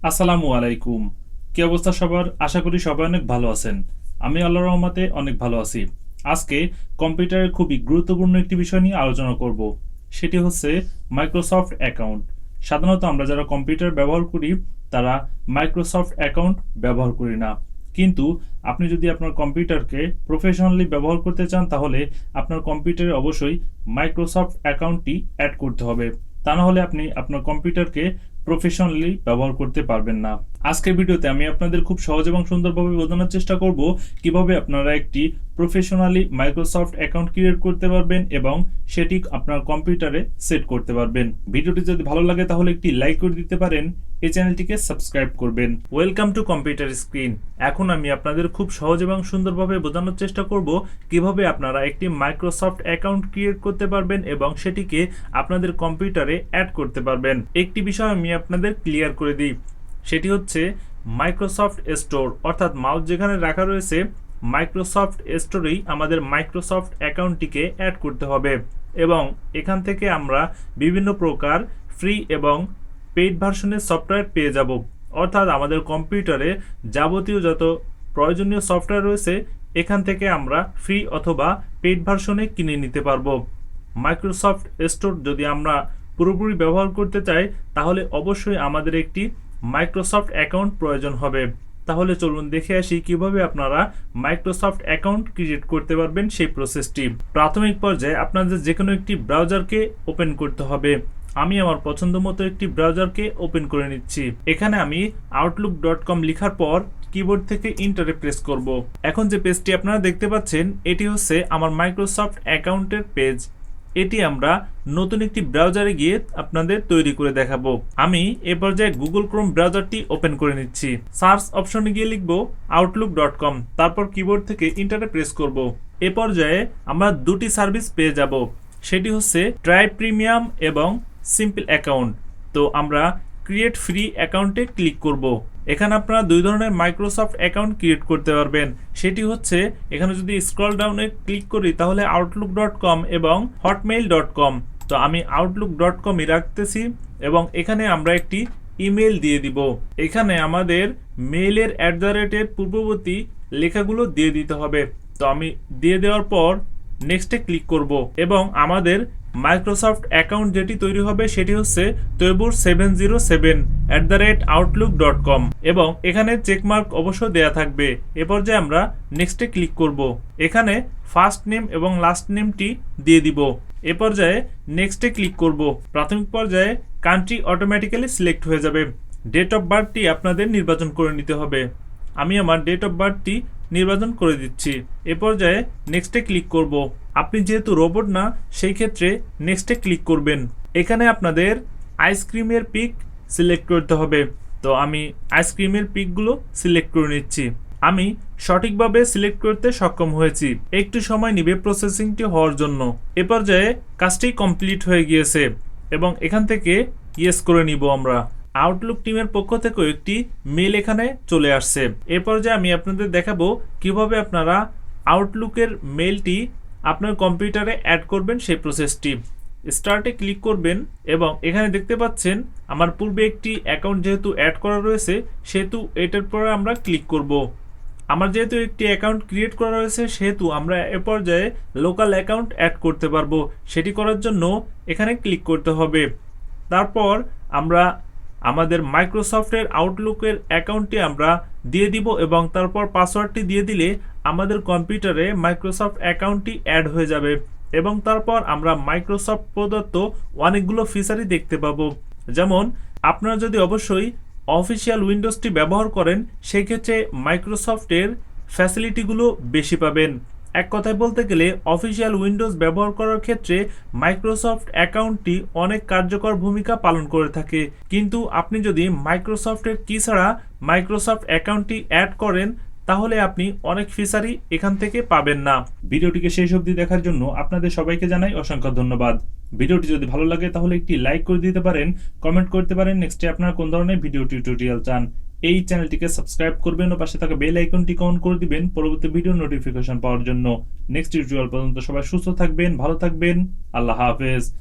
আসসালামু আলাইকুম। কি অবস্থা সবার? আশা করি সবাই অনেক ভালো আছেন। আমি আল্লাহর রহমতে অনেক ভালো আছি। আজকে কম্পিউটারের খুবই গুরুত্বপূর্ণ একটি বিষয় নিয়ে আলোচনা করব। সেটি হচ্ছে মাইক্রোসফট অ্যাকাউন্ট। সাধারণত আমরা যারা কম্পিউটার ব্যবহার করি তারা মাইক্রোসফট অ্যাকাউন্ট ব্যবহার করি না। কিন্তু আপনি যদি আপনার কম্পিউটারকে প্রফেশনালি ব্যবহার করতে চান তাহলে আপনার কম্পিউটারে অবশ্যই মাইক্রোসফট অ্যাকাউন্টটি অ্যাড করতে হবে। তা না হলে আপনি আপনার কম্পিউটারকে প্রফেশনালি ব্যবহার করতে পারবেন না। আজকের ভিডিওতে আমি আপনাদের খুব সহজ এবং সুন্দরভাবে বোঝানোর চেষ্টা করব কিভাবে আপনারা একটি প্রফেশনালি মাইক্রোসফট অ্যাকাউন্ট ক্রিয়েট করতে পারবেন এবং সেটি আপনার কম্পিউটারে সেট করতে পারবেন। ভিডিওটি যদি ভালো লাগে তাহলে একটি লাইক করে দিতে পারেন, এই চ্যানেলটিকে সাবস্ক্রাইব করবেন। Welcome to computer screen. এখন আমি আপনাদের খুব সহজ এবং সুন্দরভাবে বোঝানোর চেষ্টা করব কিভাবে আপনারা একটি মাইক্রোসফট অ্যাকাউন্ট ক্রিয়েট করতে পারবেন এবং সেটিকে আপনাদের কম্পিউটারে অ্যাড করতে পারবেন। একটি বিষয় আমি আপনাদের ক্লিয়ার করে দিই, সেটি হচ্ছে মাইক্রোসফট স্টোর, অর্থাৎ মাউস যেখানে রাখা রয়েছে মাইক্রোসফট স্টোরেই আমাদের মাইক্রোসফট অ্যাকাউন্টটিকে অ্যাড করতে হবে এবং এখান থেকে আমরা বিভিন্ন প্রকার ফ্রি এবং পেইড ভার্সনের সফটওয়্যার পেয়ে যাব। অর্থাৎ আমাদের কম্পিউটারে যাবতীয় যত প্রয়োজনীয় সফটওয়্যার রয়েছে এখান থেকে আমরা ফ্রি অথবা পেইড ভার্সনে কিনে নিতে পারবো। মাইক্রোসফট স্টোর যদি আমরা পুরোপুরি ব্যবহার করতে চাই তাহলে অবশ্যই আমাদের একটি মাইক্রোসফট অ্যাকাউন্ট প্রয়োজন হবে। তাহলে চলুন দেখে আসি কিভাবে আপনারা মাইক্রোসফট অ্যাকাউন্ট ক্রিয়েট করতে পারবেন সেই প্রসেসটি। প্রাথমিক পর্যায়ে আপনাদের যে কোনো একটি ব্রাউজারকে ওপেন করতে হবে। আমি আমার পছন্দ মতো একটি ব্রাউজারকে ওপেন করে নিচ্ছি। এখানে আমি outlook.com লেখার পর কিবোর্ড থেকে ইন্টারে প্রেস করব। এখন যে পেজটি আপনারা দেখতে পাচ্ছেন এটি হচ্ছে আমার মাইক্রোসফট অ্যাকাউন্টের পেজ। এটি আমরা নতুন একটি ব্রাউজারে গিয়ে আপনাদের তৈরি করে দেখাবো। আমি এ পর্যায়ে গুগল ক্রোম ব্রাউজারটি ওপেন করে নিচ্ছি। সার্চ অপশনে গিয়ে লিখব outlook.com, তারপর কিবোর্ড থেকে ইন্টারে প্রেস করব। এ পর্যায়ে আমরা দুটি সার্ভিস পেয়ে যাব, সেটি হচ্ছে ট্রাই প্রিমিয়াম এবং সিম্পল অ্যাকাউন্ট। তো আমরা ক্রিয়েট ফ্রি অ্যাকাউন্টে ক্লিক করব। এখানে আপনারা দুই ধরনের মাইক্রোসফট অ্যাকাউন্ট ক্রিয়েট করতে পারবেন, সেটি হচ্ছে এখানে যদি স্ক্রল ডাউনে ক্লিক করি তাহলে outlook.com এবং hotmail.com। তো আমি outlook.com-ই রাখতেছি এবং এখানে আমরা একটি ইমেল দিয়ে দিব। এখানে আমাদের মেইলের @এর পূর্ববর্তী লেখাগুলো দিয়ে দিতে হবে। তো আমি দিয়ে দেওয়ার পর নেক্সটে ক্লিক করব এবং আমাদের মাইক্রোসফট অ্যাকাউন্ট যেটি তৈরি হবে সেটি হচ্ছে TAYEBUR707@outlook.com এবং এখানে চেকমার্ক অবশ্য দেয়া থাকবে। এ পর্যায়ে আমরা নেক্সটে ক্লিক করব। এখানে ফার্স্ট নেম এবং লাস্ট নেমটি দিয়ে দিব। এ পর্যায়ে নেক্সটে ক্লিক করব। প্রাথমিক পর্যায়ে কান্ট্রি অটোমেটিক্যালি সিলেক্ট হয়ে যাবে। ডেট অফ বার্থটি আপনাদের নির্বাচন করে নিতে হবে। আমি আমার ডেট অফ বার্থটি নির্বাচন করে দিচ্ছি। এ পর্যায়ে নেক্সটে ক্লিক করব। আপনি যেহেতু রোবট না সেই ক্ষেত্রে নেক্সটে ক্লিক করবেন। এখানে আপনাদের আইসক্রিমের পিক সিলেক্ট করতে হবে। তো আমি আইসক্রিমের পিকগুলো সিলেক্ট করে নিচ্ছি। আমি সঠিকভাবে সিলেক্ট করতে সক্ষম হয়েছি। একটু সময় নেবে প্রসেসিংটি হওয়ার জন্য। এ পর্যায়ে কাজটি কমপ্লিট হয়ে গিয়েছে এবং এখান থেকে ইয়েস করে নিব আমরা। আউটলুক টিমের পক্ষ থেকেও একটি মেল এখানে চলে আসছে। এ পর্যায়ে আমি আপনাদের দেখাবো কিভাবে আপনারা আউটলুকের মেলটি আপনার কম্পিউটারে অ্যাড করবেন সেই প্রসেসটি। স্টার্টে ক্লিক করবেন এবং এখানে দেখতে পাচ্ছেন আমার পূর্বে একটি অ্যাকাউন্ট যেহেতু অ্যাড করা রয়েছে সেহেতু এটার পরে আমরা ক্লিক করব। আমার যেহেতু একটি অ্যাকাউন্ট ক্রিয়েট করা রয়েছে সেহেতু আমরা এ পর্যায়ে লোকাল অ্যাকাউন্ট অ্যাড করতে পারবো। সেটি করার জন্য এখানে ক্লিক করতে হবে। তারপর আমরা আমাদের মাইক্রোসফটের আউটলুকের অ্যাকাউন্টটি আমরা দিয়ে দিব এবং তারপর পাসওয়ার্ডটি দিয়ে দিলে আমাদের কম্পিউটারে মাইক্রোসফট অ্যাকাউন্টটি অ্যাড হয়ে যাবে এবং তারপর আমরা মাইক্রোসফট প্রদত্ত অনেকগুলো ফিচারই দেখতে পাবো। যেমন আপনারা যদি অবশ্যই অফিসিয়াল উইন্ডোজটি ব্যবহার করেন সেই ক্ষেত্রে মাইক্রোসফটের ফ্যাসিলিটিগুলো বেশি পাবেন। এক কথায় বলতে গেলে অফিসিয়াল উইন্ডোজ ব্যবহার করার ক্ষেত্রে মাইক্রোসফট অ্যাকাউন্টটি অনেক কার্যকর ভূমিকা পালন করে থাকে। কিন্তু আপনি যদি মাইক্রোসফটের কি ছাড়া মাইক্রোসফট অ্যাকাউন্টটি অ্যাড করেন তাহলে আপনি অনেক ফিচারই এখান থেকে পাবেন না। ভিডিওটিকে শেষ অবধি দেখার জন্য আপনাদের সবাইকে জানাই অসংখ্য ধন্যবাদ। ভিডিওটি যদি ভালো লাগে তাহলে একটি লাইক করে দিতে পারেন, কমেন্ট করতে পারেন নেক্সটে আপনারা কোন ধরনের ভিডিও টিউটোরিয়াল চান। এই চ্যানেলটিকে সাবস্ক্রাইব করবেন ও পাশে থাকা বেল আইকনটি অন করে দিবেন পরবর্তী ভিডিও নোটিফিকেশন পাওয়ার জন্য। নেক্সট টিউটোরিয়াল পর্যন্ত সবাই সুস্থ থাকবেন, ভালো থাকবেন। আল্লাহ হাফেজ।